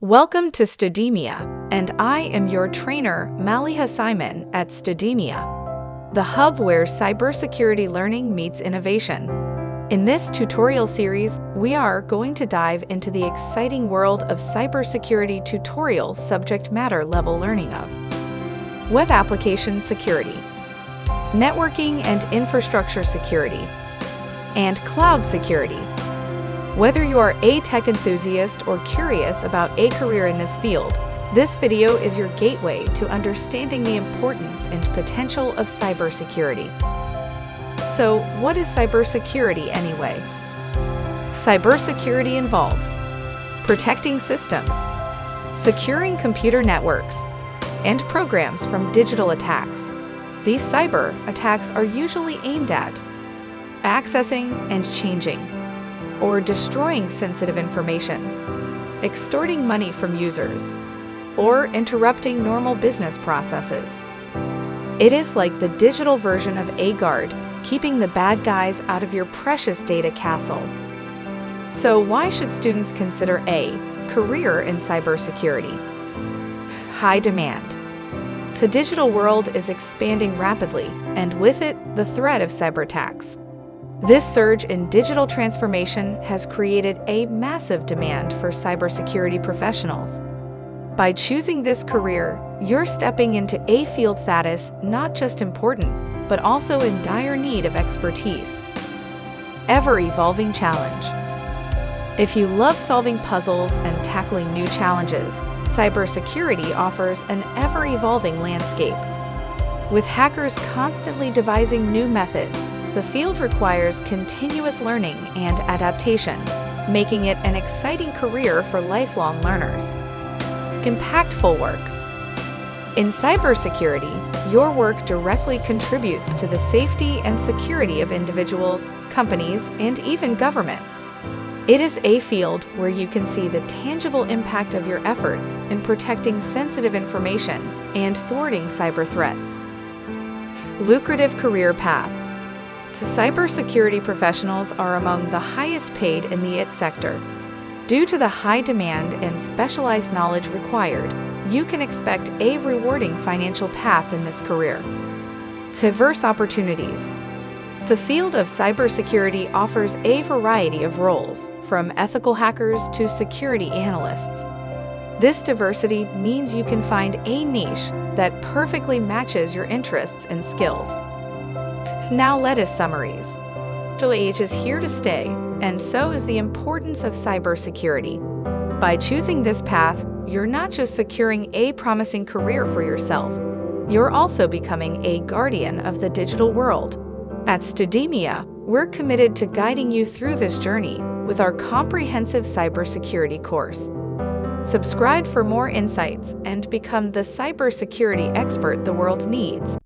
Welcome to Studemia, and I am your trainer, Maliha Simon at Studemia, the hub where cybersecurity learning meets innovation. In this tutorial series, we are going to dive into the exciting world of cybersecurity tutorial subject matter level learning of web application security, networking and infrastructure security, and cloud security. Whether you are a tech enthusiast or curious about a career in this field, this video is your gateway to understanding the importance and potential of cybersecurity. So, what is cybersecurity anyway? Cybersecurity involves protecting systems, securing computer networks, and programs from digital attacks. These cyber attacks are usually aimed at accessing and changing, or destroying sensitive information, extorting money from users, or interrupting normal business processes. It is like the digital version of a guard, keeping the bad guys out of your precious data castle. So why should students consider a career in cybersecurity? High demand. The digital world is expanding rapidly, and with it, the threat of cyber attacks. This surge in digital transformation has created a massive demand for cybersecurity professionals. By choosing this career, you're stepping into a field that is not just important, but also in dire need of expertise. Ever-evolving challenge. If you love solving puzzles and tackling new challenges, cybersecurity offers an ever-evolving landscape. With hackers constantly devising new methods, the field requires continuous learning and adaptation, making it an exciting career for lifelong learners. Impactful work. In cybersecurity, your work directly contributes to the safety and security of individuals, companies, and even governments. It is a field where you can see the tangible impact of your efforts in protecting sensitive information and thwarting cyber threats. Lucrative career path. Cybersecurity professionals are among the highest paid in the IT sector. Due to the high demand and specialized knowledge required, you can expect a rewarding financial path in this career. Diverse opportunities. The field of cybersecurity offers a variety of roles, from ethical hackers to security analysts. This diversity means you can find a niche that perfectly matches your interests and skills. Now lettuce summaries. Digital age is here to stay, and so is the importance of cybersecurity. By choosing this path, you're not just securing a promising career for yourself, you're also becoming a guardian of the digital world. At Studemia, we're committed to guiding you through this journey with our comprehensive cybersecurity course. Subscribe for more insights and become the cybersecurity expert the world needs.